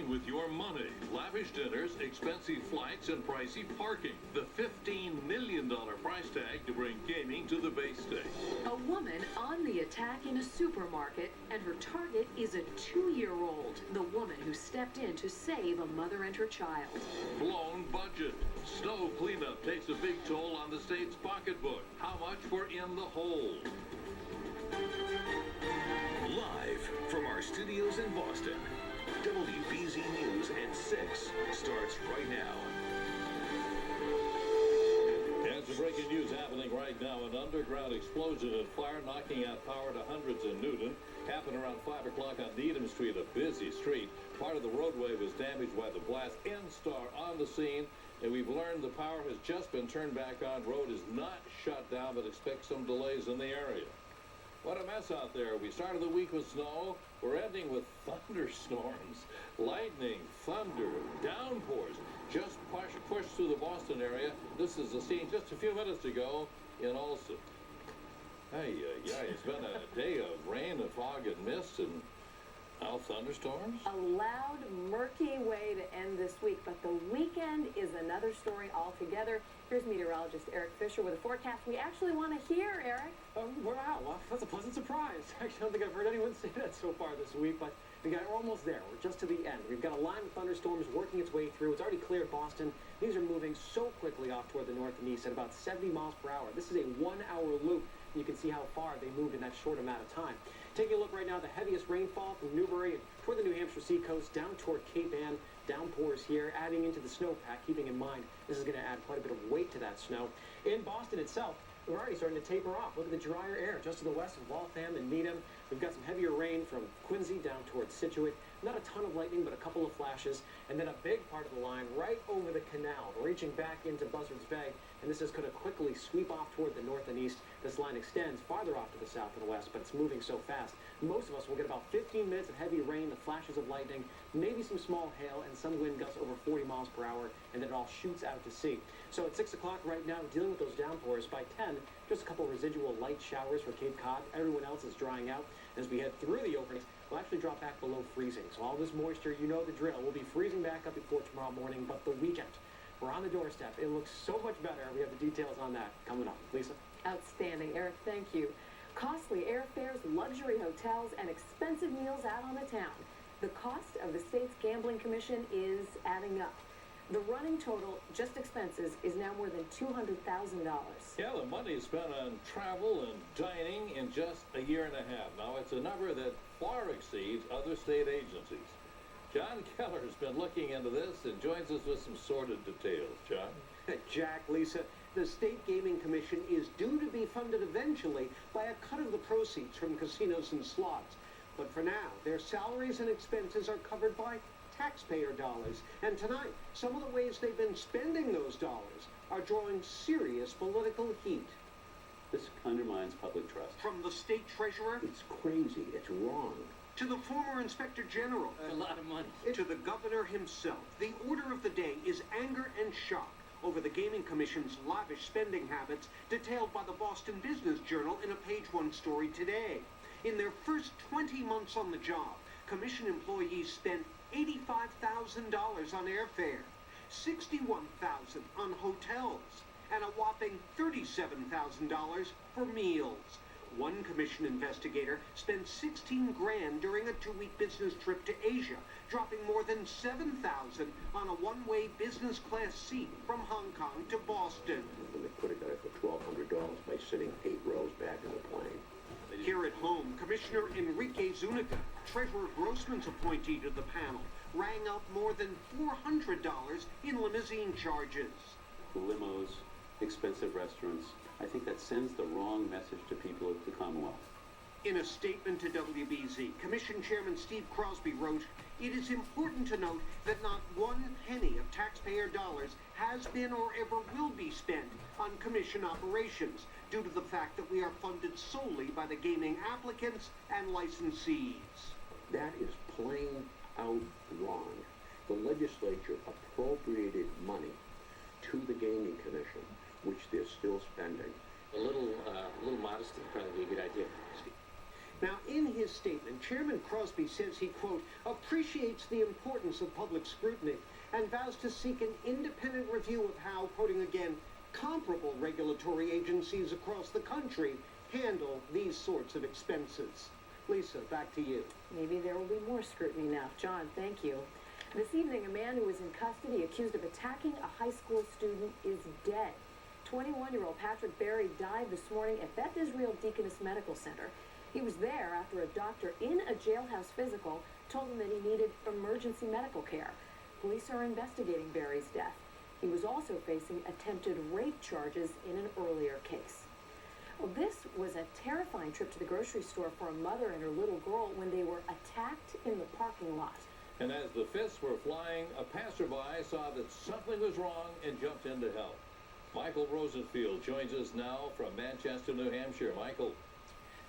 gaming with your money. Lavish dinners, expensive flights, and pricey parking. The $15 million price tag to bring gaming to the Bay State. A woman on the attack in a supermarket, and her target is a 2-year-old. The woman who stepped in to save a mother and her child. Blown budget. Snow cleanup takes a big toll on the state's pocketbook. How much for In the Hole? Live from our studios in Boston, WBZ News at 6 starts right now. And some breaking news happening right now. An underground explosion and fire knocking out power to hundreds in Newton. Happened around 5 o'clock on Needham Street, a busy street. Part of the roadway was damaged by the blast. N-Star on the scene. And we've learned the power has just been turned back on. Road is not shut down, but expect some delays in the area. What a mess out there. We started the week with snow. We're ending with thunderstorms, lightning, thunder, downpours. Just pushed through the Boston area. This is the scene just a few minutes ago in Olson. Hey, it's been a day of rain and fog and mist and now thunderstorms. A loud, murky way to end this week, but the weekend is another story altogether. Here's meteorologist Eric Fisher with a forecast we actually want to hear, Eric. Wow, well, that's a pleasant surprise. Actually, I don't think I've heard anyone say that so far this week, but we're almost there. We're just to the end. We've got a line of thunderstorms working its way through. It's already cleared Boston. These are moving so quickly off toward the north and east at about 70 miles per hour. This is a 1-hour loop. You can see how far they moved in that short amount of time. Taking a look right now, the heaviest rainfall from Newbury toward the New Hampshire seacoast down toward Cape Ann. Downpours here, adding into the snowpack, keeping in mind this is going to add quite a bit of weight to that snow. In Boston itself, we're already starting to taper off. Look at the drier air just to the west of Waltham and Needham. We've got some heavier rain from Quincy down towards Situate. Not a ton of lightning, but a couple of flashes. And then a big part of the line right over the canal, reaching back into Buzzards Bay. And this is going to quickly sweep off toward the north and east. This line extends farther off to the south and west, but it's moving so fast. Most of us will get about 15 minutes of heavy rain, the flashes of lightning, maybe some small hail, and some wind gusts over 40 miles per hour, and then it all shoots out to sea. So at 6 o'clock right now, dealing with those downpours. By 10, just a couple residual light showers for Cape Cod. Everyone else is drying out. As we head through the openings, we'll actually drop back below freezing. So all this moisture, you know the drill. We'll be freezing back up before tomorrow morning, but the weekend, we're on the doorstep. It looks so much better. We have the details on that coming up. Lisa? Outstanding, Eric. Thank you. Costly airfares, luxury hotels, and expensive meals out on the town. The cost of the state's gambling commission is adding up. The running total, just expenses, is now more than $200,000. Yeah, the money is spent on travel and dining in just a year and a half. Now, it's a number that far exceeds other state agencies. John Keller has been looking into this and joins us with some sordid details. John? Jack, Lisa, the State Gaming Commission is due to be funded eventually by a cut of the proceeds from casinos and slots. But for now, their salaries and expenses are covered by taxpayer dollars. And tonight, some of the ways they've been spending those dollars are drawing serious political heat. This undermines public trust. From the state treasurer, It's crazy. It's wrong. to the former inspector general, A lot of money. to the governor himself. The order of the day is anger and shock over the Gaming Commission's lavish spending habits detailed by the Boston Business Journal in a page-one story today. In their first 20 months on the job, Commission employees spent $85,000 on airfare, $61,000 on hotels, and a whopping $37,000 for meals. One Commission investigator spent 16 grand during a 2-week business trip to Asia, dropping more than 7,000 on a one-way business class seat from Hong Kong to Boston. And they could have got it for $1,200 by sitting 8 rows back in the plane. Here at home, Commissioner Enrique Zuniga, Treasurer Grossman's appointee to the panel, rang up more than $400 in limousine charges. Limos, expensive restaurants. I think that sends the wrong message to people of the Commonwealth. In a statement to WBZ, Commission Chairman Steve Crosby wrote, "It is important to note that not one penny of taxpayer dollars has been or ever will be spent on Commission operations due to the fact that we are funded solely by the gaming applicants and licensees." That is plain out wrong. The legislature appropriated money to the Gaming Commission, which they're still spending. A little modesty would probably be a good idea. Now, in his statement, Chairman Crosby says he, quote, appreciates the importance of public scrutiny and vows to seek an independent review of how, quoting again, comparable regulatory agencies across the country handle these sorts of expenses. Lisa, back to you. Maybe there will be more scrutiny now. John, thank you. This evening, a man who was in custody accused of attacking a high school student is dead. 21-year-old Patrick Berry died this morning at Beth Israel Deaconess Medical Center. He was there after a doctor in a jailhouse physical told him that he needed emergency medical care. Police are investigating Berry's death. He was also facing attempted rape charges in an earlier case. Well, this was a terrifying trip to the grocery store for a mother and her little girl when they were attacked in the parking lot. And as the fists were flying, a passerby saw that something was wrong and jumped in to help. Michael Rosenfield joins us now from Manchester, New Hampshire. Michael.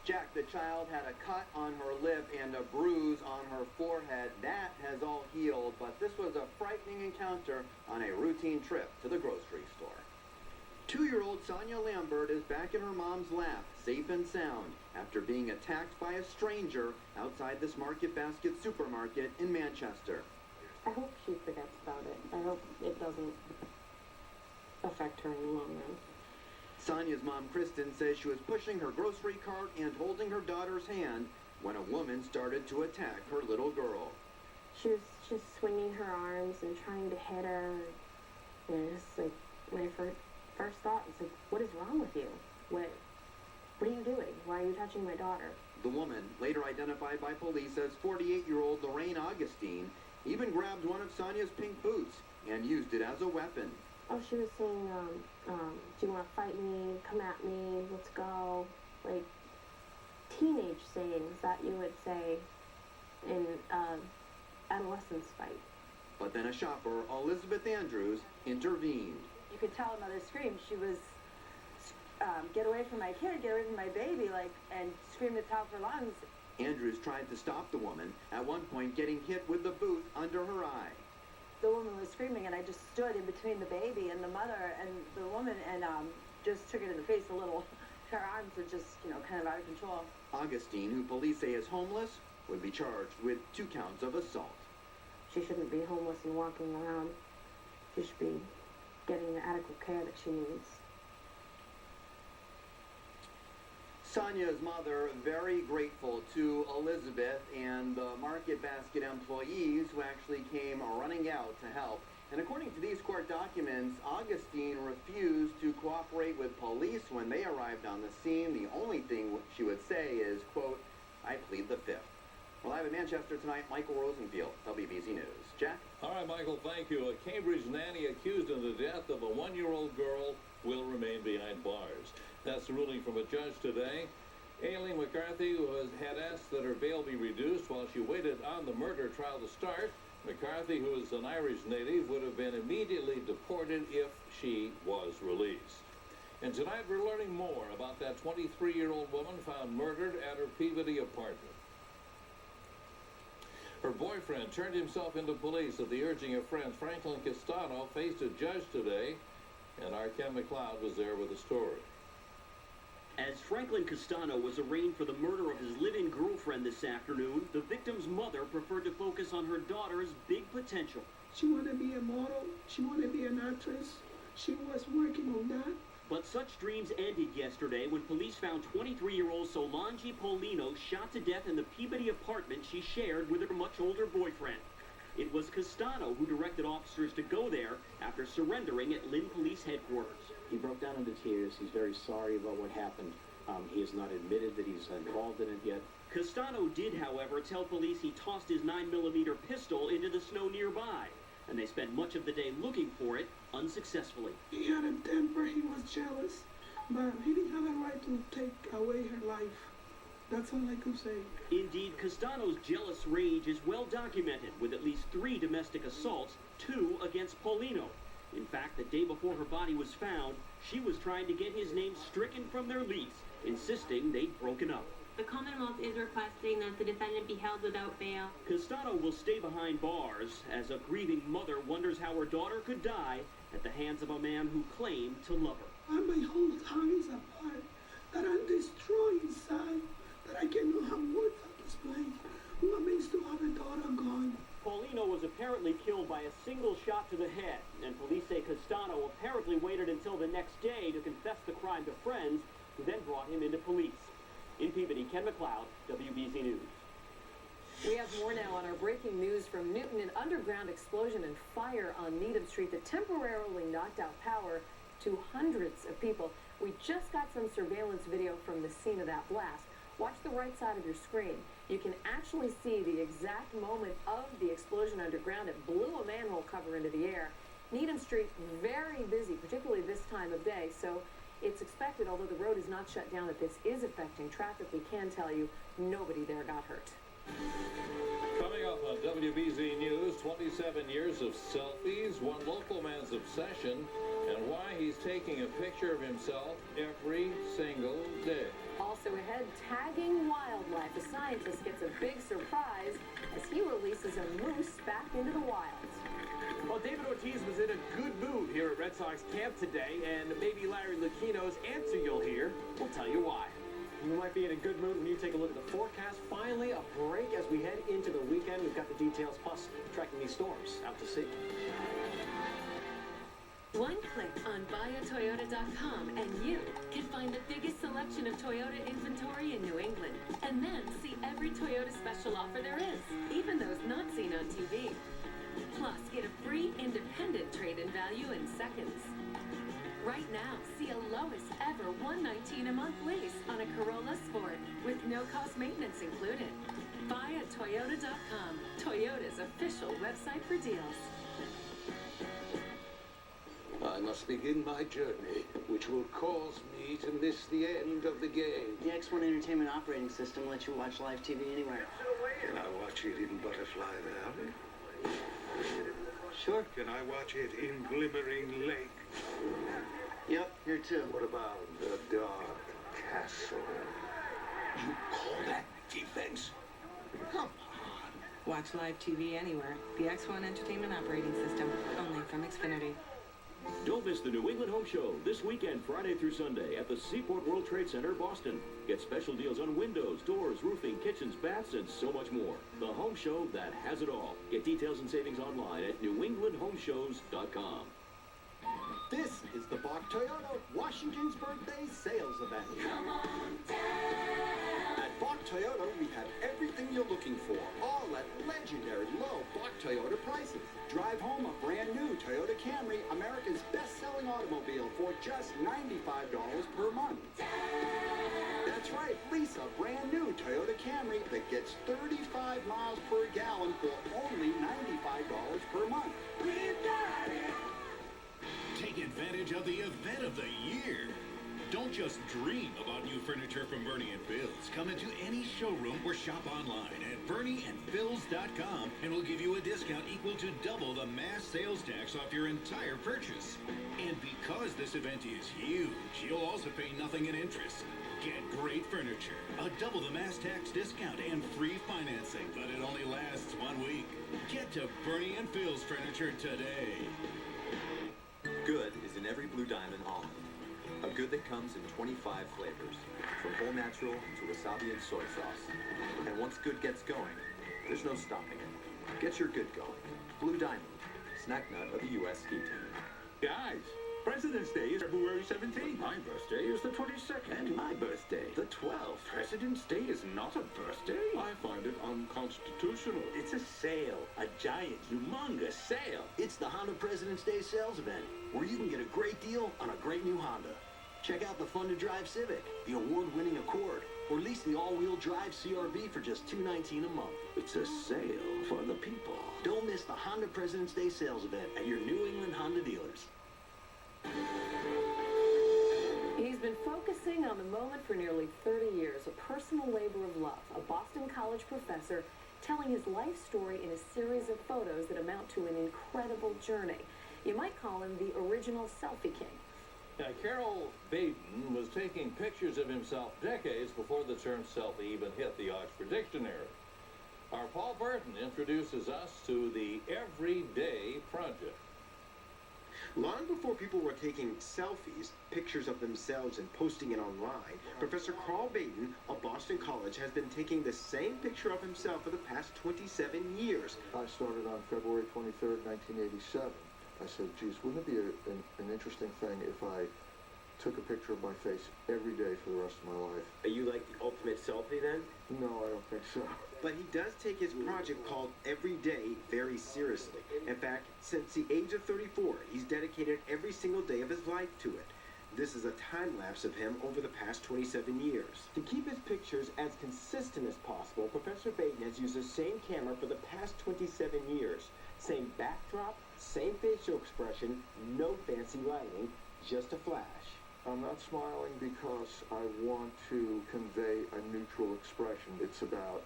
Jack, the child had a cut on her lip and a bruise on her forehead. That has all healed, but this was a frightening encounter on a routine trip to the grocery store. 2-year-old Sonia Lambert is back in her mom's lap, safe and sound, after being attacked by a stranger outside this Market Basket supermarket in Manchester. I hope she forgets about it. I hope it doesn't affect her in the long run. Sonia's mom, Kristen, says she was pushing her grocery cart and holding her daughter's hand when a woman started to attack her little girl. She was just swinging her arms and trying to hit her. And it's like, my first thought was like, what is wrong with you? What are you doing? Why are you touching my daughter? The woman, later identified by police as 48-year-old Lorraine Augustine, even grabbed one of Sonia's pink boots and used it as a weapon. Oh, she was saying, do you want to fight me? Come at me, let's go. Like, teenage sayings that you would say in adolescence fight. But then a shopper, Elizabeth Andrews, intervened. You could tell her mother screamed. She was, get away from my kid, get away from my baby, like, and screamed at the top of her lungs. Andrews tried to stop the woman, at one point getting hit with the boot under her eye. The woman was screaming, and I just stood in between the baby and the mother and the woman, and just took it in the face a little. Her arms were just, kind of out of control. Augustine, who police say is homeless, would be charged with 2 counts of assault. She shouldn't be homeless and walking around. She should be getting the adequate care that she needs. Sonia's mother very grateful to Elizabeth and the Market Basket employees who actually came running out to help. And according to these court documents, Augustine refused to cooperate with police when they arrived on the scene. The only thing she would say is, quote, I plead the fifth. Well, live in Manchester tonight, Michael Rosenfield, WBZ News. Jack? All right, Michael, thank you. A Cambridge nanny accused of the death of a 1-year-old girl will remain behind bars. That's the ruling from a judge today. Aileen McCarthy had asked that her bail be reduced while she waited on the murder trial to start. McCarthy, who is an Irish native, would have been immediately deported if she was released. And tonight we're learning more about that 23-year-old woman found murdered at her Peabody apartment. Her boyfriend turned himself into police at the urging of friends. Franklin Castano faced a judge today, and our Ken McLeod was there with the story. As Franklin Castano was arraigned for the murder of his live-in girlfriend this afternoon, the victim's mother preferred to focus on her daughter's big potential. She wanted to be a model. She wanted to be an actress. She was working on that. But such dreams ended yesterday when police found 23-year-old Solange Paulino shot to death in the Peabody apartment she shared with her much older boyfriend. It was Castano who directed officers to go there after surrendering at Lynn Police Headquarters. He broke down into tears. He's very sorry about what happened. He has not admitted that he's involved in it yet. Castano did, however, tell police he tossed his 9mm pistol into the snow nearby, and they spent much of the day looking for it unsuccessfully. He had a temper. He was jealous, but he didn't have a right to take away her life. That's all I could say. Indeed, Castano's jealous rage is well documented, with at least 3 domestic assaults, 2 against Paulino. In fact, the day before her body was found, she was trying to get his name stricken from their lease, insisting they'd broken up. The Commonwealth is requesting that the defendant be held without bail. Castano will stay behind bars as a grieving mother wonders how her daughter could die at the hands of a man who claimed to love her. And my whole heart is apart. That I'm destroyed inside. that I cannot have words at this place. What means to have a daughter gone? Paulino was apparently killed by a single shot to the head, and police say Castano apparently waited until the next day to confess the crime to friends, who then brought him into police. In Peabody, Ken McLeod, WBZ News. We have more now on our breaking news from Newton. An underground explosion and fire on Needham Street that temporarily knocked out power to hundreds of people. We just got some surveillance video from the scene of that blast. Watch the right side of your screen. You can actually see the exact moment of the explosion underground. It blew a manhole cover into the air. Needham Street, very busy, particularly this time of day, so it's expected, although the road is not shut down, that this is affecting traffic. We can tell you nobody there got hurt. Coming up on WBZ News, 27 years of selfies, one local man's obsession, and why he's taking a picture of himself every single day. Also ahead, tagging wildlife. A scientist gets a big surprise as he releases a moose back into the wild. Well, David Ortiz was in a good mood here at Red Sox camp today, and maybe Larry Lucchino's answer you'll hear will tell you why. You might be in a good mood when you take a look at the forecast. Finally, a break as we head into the weekend. We've got the details, plus tracking these storms out to sea. One click on buyatoyota.com and you can find the biggest selection of Toyota inventory in New England. And then see every Toyota special offer there is, even those not seen on TV. Plus, get a free independent trade-in value in seconds. Right now, see a lowest ever $119 a month lease on a Corolla Sport with no cost maintenance included. Buyatoyota.com, Toyota's official website for deals. I must begin my journey, which will cause me to miss the end of the game. The X1 Entertainment operating system lets you watch live TV anywhere. Can I watch it in Butterfly Valley? Sure. Can I watch it in Glimmering Lake? Yep, here too. What about the Dark Castle? You call that defense? Come on. Watch live TV anywhere. The X1 Entertainment operating system, only from Xfinity. Don't miss the New England Home Show this weekend, Friday through Sunday, at the Seaport World Trade Center, Boston. Get special deals on windows, doors, roofing, kitchens, baths, and so much more. The home show that has it all. Get details and savings online at newenglandhomeshows.com. This is the Bach Toyota Washington's Birthday Sales Event. Come on down. At Bach Toyota, we have everything you're looking for, all at legendary low Bach Toyota prices. Drive home a brand new Toyota Camry, America's best-selling automobile, for just $95 per month. That's right, lease a brand new Toyota Camry that gets 35 miles per gallon for only $95 per month. We've got it. Take advantage of the event of the year. Don't just dream about new furniture from Bernie & Phil's. Come into any showroom or shop online at BernieandPhils.com and we'll give you a discount equal to double the mass sales tax off your entire purchase. And because this event is huge, you'll also pay nothing in interest. Get great furniture, a double the mass tax discount, and free financing, but it only lasts 1 week. Get to Bernie & Phil's Furniture today. Good is in every Blue Diamond almond. A good that comes in 25 flavors, from whole natural to wasabi and soy sauce. And once good gets going, there's no stopping it. Get your good going. Blue Diamond, snack nut of the U.S. ski team. Guys, President's Day is February 17th. My birthday is the 22nd. And my birthday, the 12th. President's Day is not a birthday. I find it unconstitutional. It's a sale, a giant, humongous sale. It's the Honda President's Day sales event, where you can get a great deal on a great new Honda. Check out the fun-to-drive Civic, the award-winning Accord, or lease the all-wheel drive CR-V for just $219 a month. It's a sale for the people. Don't miss the Honda President's Day sales event at your New England Honda dealers. He's been focusing on the moment for nearly 30 years, a personal labor of love, a Boston College professor telling his life story in a series of photos that amount to an incredible journey. You might call him the original selfie king. Now, Carol Baden was taking pictures of himself decades before the term selfie even hit the Oxford Dictionary. Our Paul Burton introduces us to the Everyday Project. Long before people were taking selfies, pictures of themselves and posting it online, Professor Carl Baden of Boston College has been taking the same picture of himself for the past 27 years. I started on February 23rd, 1987. I said, geez, wouldn't it be an interesting thing if I took a picture of my face every day for the rest of my life? Are you like the ultimate selfie then? No, I don't think so. But he does take his project called Every Day very seriously. In fact, since the age of 34, he's dedicated every single day of his life to it. This is a time-lapse of him over the past 27 years. To keep his pictures as consistent as possible, Professor Baden has used the same camera for the past 27 years. Same backdrop, same facial expression, no fancy lighting, just a flash. I'm not smiling because I want to convey a neutral expression. It's about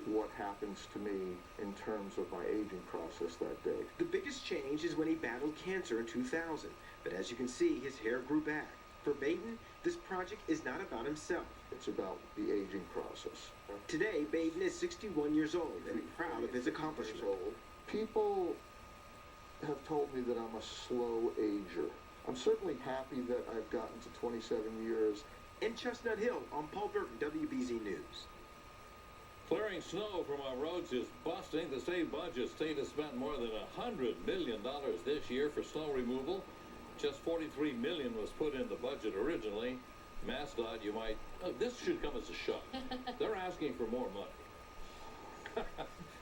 what happens to me in terms of my aging process that day. The biggest change is when he battled cancer in 2000. But as you can see, his hair grew back. For Baden, this project is not about himself. It's about the aging process. Today, Baden is 61 years old and proud of his accomplishment. People have told me that I'm a slow ager. I'm certainly happy that I've gotten to 27 years. In Chestnut Hill, I'm Paul Burton, WBZ News. Clearing snow from our roads is busting. The state has spent more than $100 million this year for snow removal. Just $43 million was put in the budget originally. MassDOT, you might... Oh, this should come as a shock. They're asking for more money.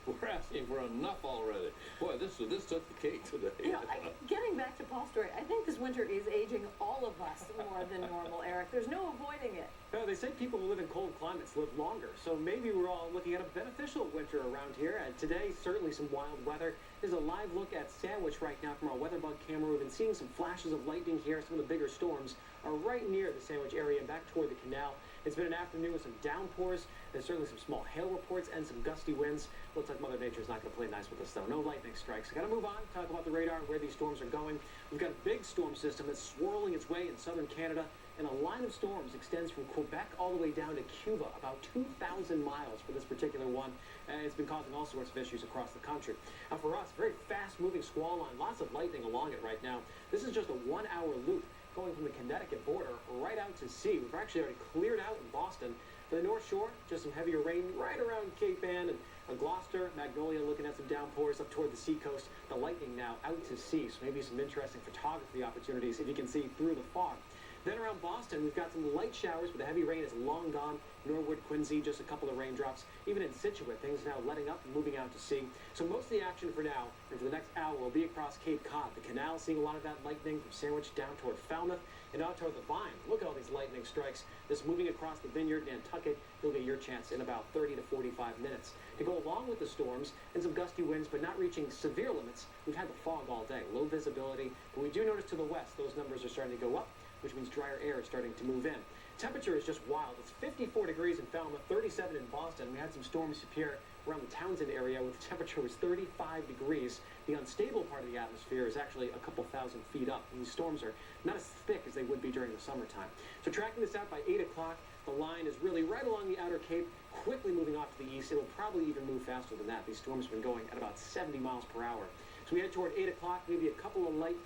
We're asking for enough already. Boy, this took the cake today. You know, getting back to Paul's story, I think this winter is aging all of us more than normal, Eric. There's no avoiding it. No, they say people who live in cold climates live longer, so maybe we're all looking at a beneficial winter around here. And today, certainly some wild weather. There's a live look at Sandwich right now from our WeatherBug camera. We've been seeing some flashes of lightning here. Some of the bigger storms are right near the Sandwich area and back toward the canal. It's been an afternoon with some downpours. There's certainly some small hail reports and some gusty winds. Looks like Mother Nature's not going to play nice with us, though. No lightning strikes. Got to move on, talk about the radar and where these storms are going. We've got a big storm system that's swirling its way in southern Canada, and a line of storms extends from Quebec all the way down to Cuba, about 2,000 miles for this particular one. It's been causing all sorts of issues across the country. Now, for us, very fast-moving squall line, lots of lightning along it right now. This is just a one-hour loop going from the Connecticut border right out to sea. We've actually already cleared out in Boston. For the North Shore, just some heavier rain right around Cape Ann and Gloucester, Magnolia, looking at some downpours up toward the seacoast. The lightning now out to sea, so maybe some interesting photography opportunities if you can see through the fog. Then around Boston, we've got some light showers, but the heavy rain is long gone. Norwood, Quincy, just a couple of raindrops. Even in Situate, things are now letting up and moving out to sea. So most of the action for now and for the next hour will be across Cape Cod. The canal seeing a lot of that lightning from Sandwich down toward Falmouth and out toward the Vine. Look at all these lightning strikes. This moving across the Vineyard, Nantucket. You'll get your chance in about 30 to 45 minutes. To go along with the storms and some gusty winds, but not reaching severe limits, we've had the fog all day. Low visibility, but we do notice to the west those numbers are starting to go up, which means drier air is starting to move in. Temperature is just wild. It's 54 degrees in Falmouth, 37 in Boston. We had some storms appear around the Townsend area where the temperature was 35 degrees. The unstable part of the atmosphere is actually a couple thousand feet up. And these storms are not as thick as they would be during the summertime. So tracking this out by 8 o'clock, the line is really right along the outer Cape, quickly moving off to the east. It will probably even move faster than that. These storms have been going at about 70 miles per hour. So we head toward 8 o'clock, maybe a couple of light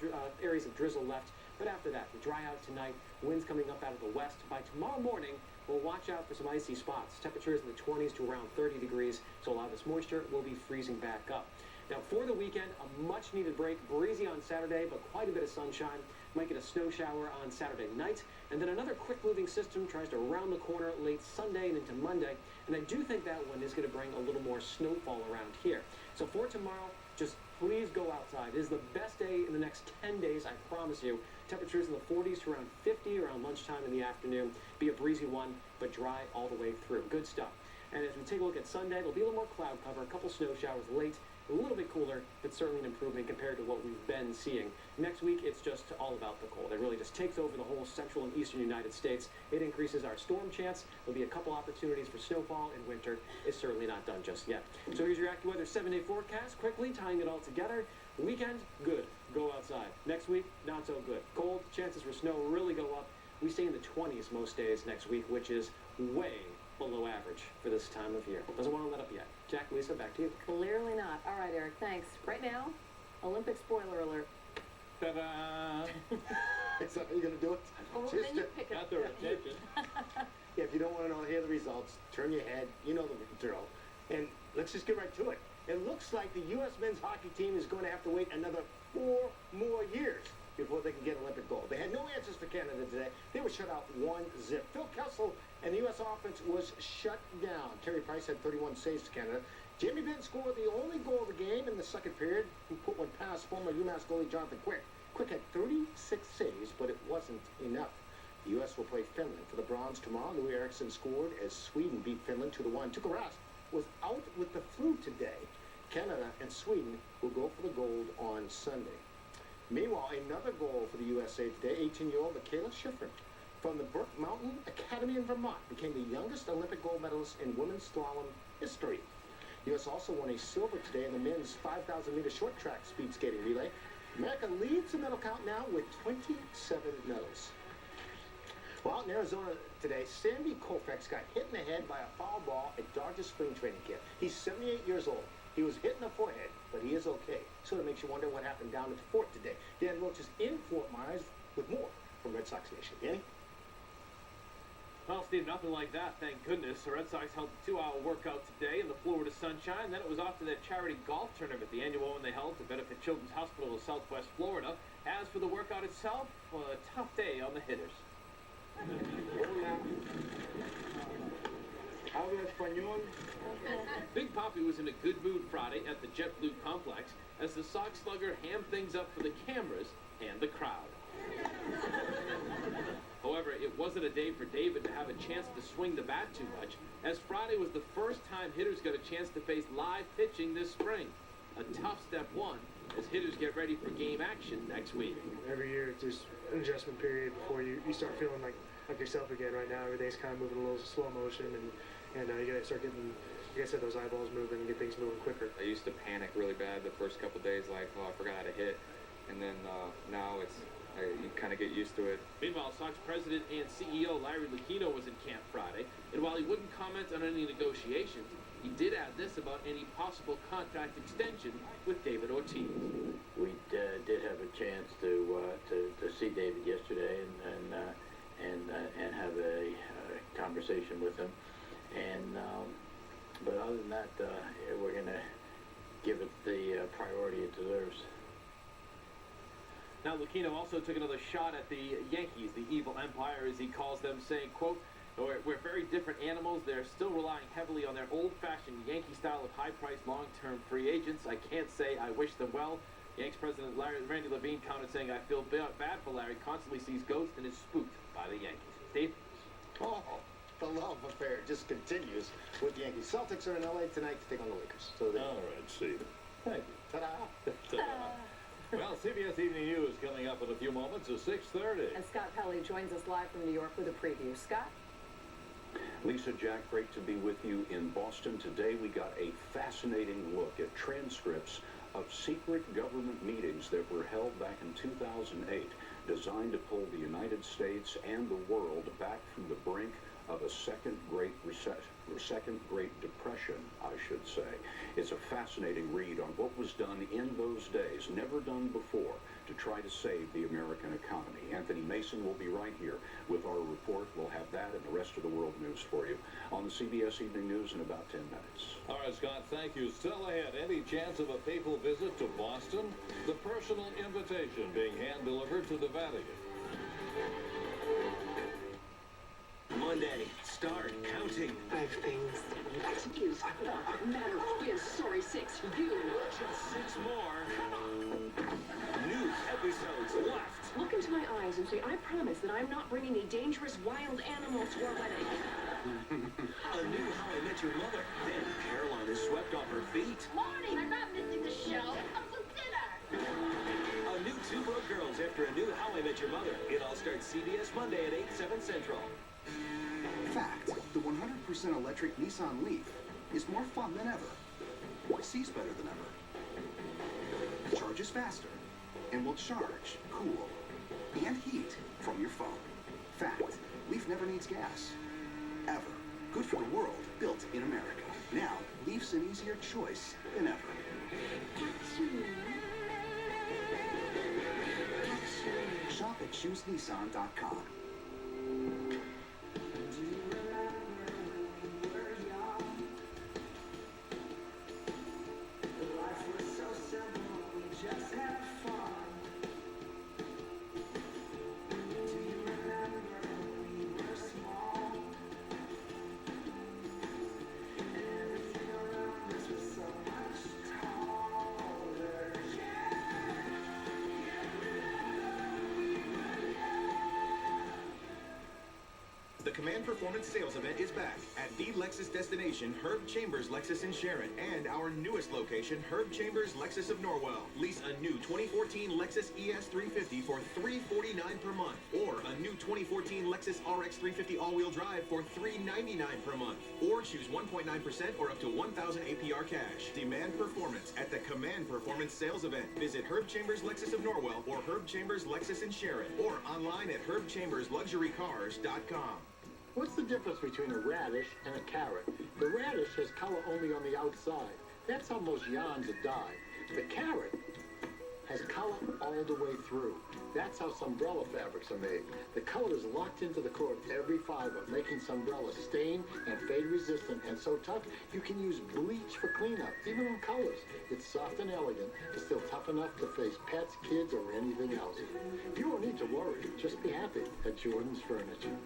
areas of drizzle left. But after that, we dry out tonight, winds coming up out of the west. By tomorrow morning, we'll watch out for some icy spots. Temperatures in the 20s to around 30 degrees, so a lot of this moisture will be freezing back up. Now, for the weekend, a much-needed break. Breezy on Saturday, but quite a bit of sunshine. Might get a snow shower on Saturday night. And then another quick-moving system tries to round the corner late Sunday and into Monday. And I do think that one is going to bring a little more snowfall around here. So for tomorrow, just please go outside. It is the best day in the next 10 days, I promise you. Temperatures in the 40s to around 50 around lunchtime in the afternoon. Be a breezy one, but dry all the way through. Good stuff. And as we take a look at Sunday, there'll be a little more cloud cover, a couple snow showers late, a little bit cooler, but certainly an improvement compared to what we've been seeing. Next week, it's just all about the cold. It really just takes over the whole central and eastern United States. It increases our storm chance. There'll be a couple opportunities for snowfall in winter. It's certainly not done just yet. So here's your AccuWeather 7-day forecast, quickly tying it all together. Weekend, good. Go outside. Next week, not so good. Cold, chances for snow really go up. We stay in the 20s most days next week, which is way below average for this time of year. Doesn't want to let up yet. Jack, Lisa, back to you. Clearly not. All right, Eric, thanks. Right now, Olympic spoiler alert. Ta-da! Is that how you're going to do it? Oh, Just then you to- pick it Got up. their attention. Yeah, if you don't want to hear the results, turn your head. You know the drill. And let's just get right to it. It looks like the U.S. men's hockey team is going to have to wait another 4 more years before they can get Olympic gold. They had no answers for Canada today. They were shut out 1-0. Phil Kessel and the U.S. offense was shut down. Terry Price had 31 saves to Canada. Jamie Benn scored the only goal of the game in the second period. He put one past former UMass goalie Jonathan Quick. Quick had 36 saves, but it wasn't enough. The U.S. will play Finland for the bronze tomorrow. Louis Eriksson scored as Sweden beat Finland 2-1. Tuukka Rask was out with the flu today. Canada and Sweden will go for the gold on Sunday. Meanwhile, another goal for the USA today. 18-year-old Michaela Schifrin from the Brook Mountain Academy in Vermont became the youngest Olympic gold medalist in women's slalom history. The U.S. also won a silver today in the men's 5,000-meter short track speed skating relay. America leads the medal count now with 27 medals. Well, in Arizona today, Sandy Koufax got hit in the head by a foul ball at Dodger spring training camp. He's 78 years old. He was hit in the forehead, but he is okay. Sort of makes you wonder what happened down at the fort today. Dan Roach is in Fort Myers with more from Red Sox Nation. Danny? Well, Steve, nothing like that, thank goodness. The Red Sox held a 2-hour workout today in the Florida sunshine. Then it was off to their charity golf tournament, the annual one they held to benefit Children's Hospital of Southwest Florida. As for the workout itself, a tough day on the hitters. Habla español. Big Papi was in a good mood Friday at the JetBlue complex as the Sox slugger hammed things up for the cameras and the crowd. However, it wasn't a day for David to have a chance to swing the bat too much, as Friday was the first time hitters got a chance to face live pitching this spring. A tough step one as hitters get ready for game action next week. Every year there's an adjustment period before you start feeling like yourself again. Right now everything's kind of moving a little slow motion, and you gotta start getting, like I said, those eyeballs moving and get things moving quicker. I used to panic really bad the first couple days, like, oh, I forgot how to hit, and then now you kind of get used to it. Meanwhile, Sox president and CEO Larry Lucchino was in camp Friday, and while he wouldn't comment on any negotiations, he did add this about any possible contract extension with David Ortiz. We did have a chance to see David yesterday and have a conversation with him, and but other than that, we're going to give it the priority it deserves. Now, Lucchino also took another shot at the Yankees, the evil empire, as he calls them, saying, quote, we're very different animals. They're still relying heavily on their old-fashioned Yankee style of high-priced long-term free agents. I can't say I wish them well. Yankees president Randy Levine countered, saying, I feel bad for Larry, constantly sees ghosts and is spooked by the Yankees. Steve? Oh, the love affair just continues with the Yankees. Celtics are in L.A. tonight to take on the Lakers. So All right, Steve. Thank you. Ta-da. Ta-da. Well, CBS Evening News coming up in a few moments at 6:30. And Scott Pelley joins us live from New York with a preview. Scott? Lisa, Jack, great to be with you in Boston. Today we got a fascinating look at transcripts of secret government meetings that were held back in 2008, designed to pull the United States and the world back from the brink of a second Great Depression, I should say. It's a fascinating read on what was done in those days, never done before, to try to save the American economy. Anthony Mason will be right here with our report. We'll have that and the rest of the world news for you on the CBS Evening News in about 10 minutes. All right, Scott, thank you. Still ahead, any chance of a papal visit to Boston? The personal invitation being hand-delivered to the Vatican. Monday, start counting. 5 things. Excuse the matter is sorry 6 you. Just 6 more. New episodes left. Look into my eyes and say, I promise that I'm not bringing a dangerous wild animal to our wedding. A new How I Met Your Mother. Then Caroline is swept off her feet. Morning, I'm not missing the show. Come to dinner. A new Two Broke Girls after a new How I Met Your Mother. It all starts CBS Monday at 8, 7 Central. Fact, the 100% electric Nissan Leaf is more fun than ever, sees better than ever, charges faster, and will charge cool and heat from your phone. Fact, Leaf never needs gas, ever. Good for the world, built in America. Now, Leaf's an easier choice than ever. choosnissan.com. The Command Performance Sales Event is back at the Lexus destination, Herb Chambers Lexus in Sharon, and our newest location, Herb Chambers Lexus of Norwell. Lease a new 2014 Lexus ES350 for $349 per month, or a new 2014 Lexus RX 350 all-wheel drive for $399 per month, or choose 1.9% or up to $1,000 APR cash. Demand performance at the Command Performance Sales Event. Visit Herb Chambers Lexus of Norwell or Herb Chambers Lexus in Sharon, or online at herbchambersluxurycars.com. What's the difference between a radish and a carrot? The radish has color only on the outside. That's how most yarns are dyed. The carrot has color all the way through. That's how sunbrella fabrics are made. The color is locked into the core of every fiber, making sunbrella stain and fade resistant and so tough you can use bleach for cleanup, even on colors. It's soft and elegant, but still tough enough to face pets, kids, or anything else. You don't need to worry. Just be happy at Jordan's Furniture.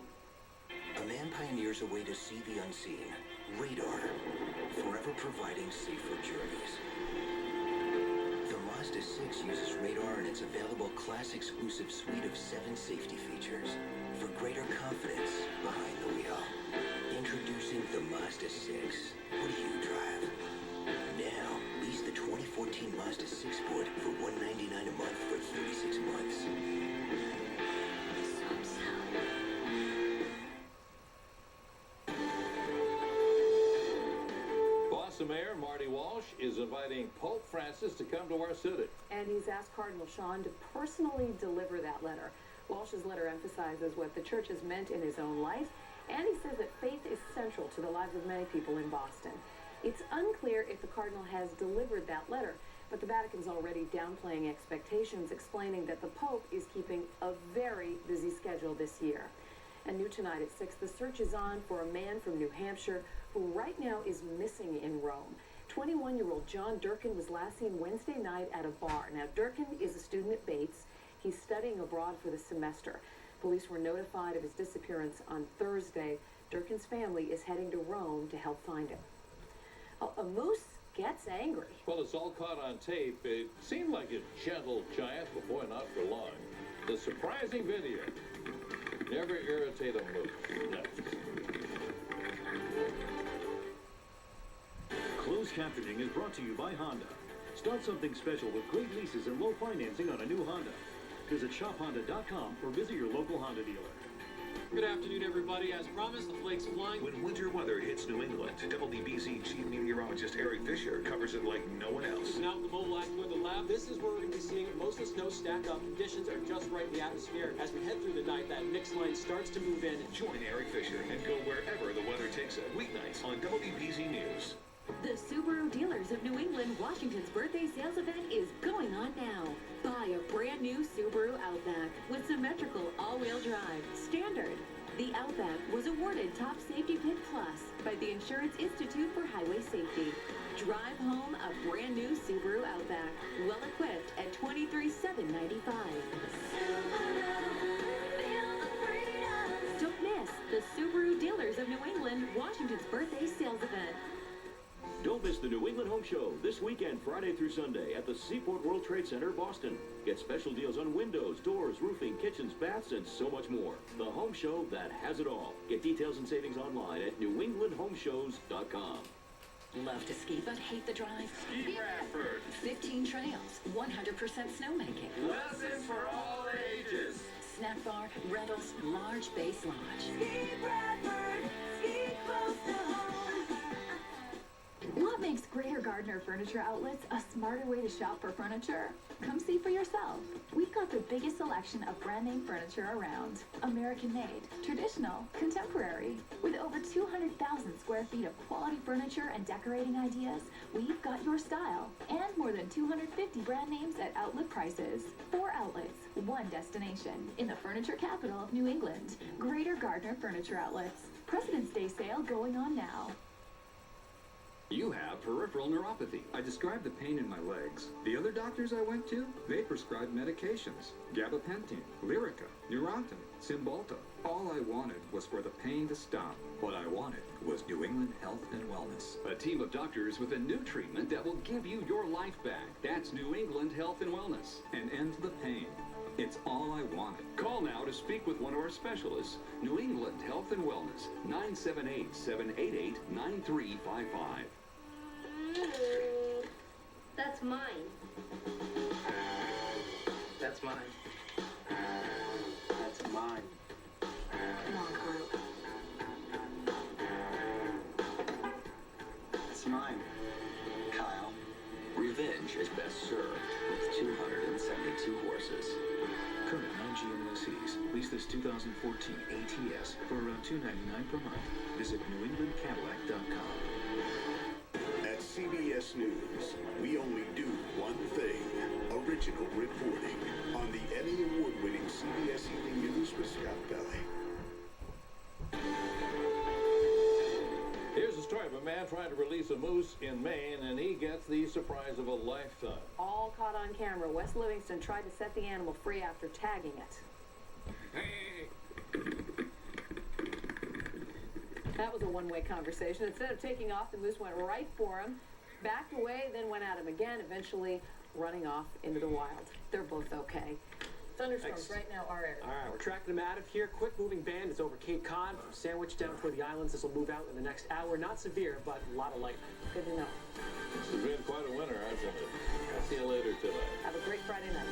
A man pioneers a way to see the unseen. Radar. Forever providing safer journeys. The Mazda 6 uses radar in its available class-exclusive suite of 7 safety features for greater confidence behind the wheel. Introducing the Mazda 6. What do you drive? Now, lease the 2014 Mazda 6 Sport for $199 a month for 36 months. Boston Mayor Marty Walsh is inviting Pope Francis to come to our city. And he's asked Cardinal Sean to personally deliver that letter. Walsh's letter emphasizes what the church has meant in his own life, and he says that faith is central to the lives of many people in Boston. It's unclear if the Cardinal has delivered that letter, but the Vatican's already downplaying expectations, explaining that the Pope is keeping a very busy schedule this year. And new tonight at 6, the search is on for a man from New Hampshire who right now is missing in Rome. 21-year-old John Durkin was last seen Wednesday night at a bar. Now, Durkin is a student at Bates. He's studying abroad for the semester. Police were notified of his disappearance on Thursday. Durkin's family is heading to Rome to help find him. A moose gets angry. Well, it's all caught on tape. It seemed like a gentle giant, but boy, not for long. The surprising video. Never irritate a moose. Next. Closed captioning is brought to you by Honda. Start something special with great leases and low financing on a new Honda. Visit shophonda.com or visit your local Honda dealer. Good afternoon, everybody. As promised, the flakes flying. When winter weather hits New England, WBZ Chief Meteorologist Eric Fisher covers it like no one else. Now, the mobile weather lab, this is where we're going to be seeing most of the snow stack up. Conditions are just right in the atmosphere. As we head through the night, that mixed line starts to move in. Join Eric Fisher and go wherever the weather takes it. Weeknights on WBZ News. The Subaru Dealers of New England Washington's birthday sales event is going on now. Buy a brand new Subaru Outback with symmetrical all-wheel drive, standard. The Outback was awarded Top Safety Pick Plus by the Insurance Institute for Highway Safety. Drive home a brand new Subaru Outback, well equipped at $23,795. Don't miss the Subaru Dealers of New England Washington's birthday sales event. Don't miss the New England Home Show this weekend, Friday through Sunday, at the Seaport World Trade Center, Boston. Get special deals on windows, doors, roofing, kitchens, baths, and so much more. The home show that has it all. Get details and savings online at newenglandhomeshows.com. Love to ski but hate the drive? Ski Bradford. 15 trails, 100% snowmaking. Lessons for all ages. Snack bar, rentals, large base lodge. Ski Bradford, ski close to home. What makes Greater Gardner Furniture Outlets, a smarter way to shop for furniture? Come see for yourself. We've got the biggest selection of brand name furniture around. American made, traditional, contemporary. With over 200,000 square feet of quality furniture and decorating ideas, we've got your style. And more than 250 brand names at outlet prices. 4 outlets, 1 destination. In the furniture capital of New England, Greater Gardner Furniture Outlets. President's Day sale going on now. You have peripheral neuropathy. I described the pain in my legs. The other doctors I went to, they prescribed medications. Gabapentin, Lyrica, Neurontin, Cymbalta. All I wanted was for the pain to stop. What I wanted was New England Health and Wellness. A team of doctors with a new treatment that will give you your life back. That's New England Health and Wellness. An end to the pain. It's all I wanted. Call now to speak with one of our specialists. New England Health and Wellness, 978-788-9355. That's mine. That's mine. That's mine. Come on, group. It's mine. Kyle. Revenge is best served with 272 horses. Current non-GMOCs. Lease this 2014 ATS for around $299 per month. Visit NewEnglandCadillac.com. At CBS News, we only do one thing. Original reporting on the Emmy Award-winning CBS Evening News with Scott Pelley. Here's the story of a man trying to release a moose in Maine, and he gets the surprise of a lifetime. All caught on camera. Wes Livingston tried to set the animal free after tagging it. That was a one-way conversation. Instead of taking off, the moose went right for him, backed away, then went at him again, eventually running off into the wild. They're both okay. Thunderstorms right now are aired. All right, we're tracking them out of here. Quick moving band is over Cape Cod, from Sandwich down toward the islands. This will move out in the next hour. Not severe, but a lot of lightning. Good to know. This has been quite a winter, hasn't it? I'll see you later today. Have a great Friday night.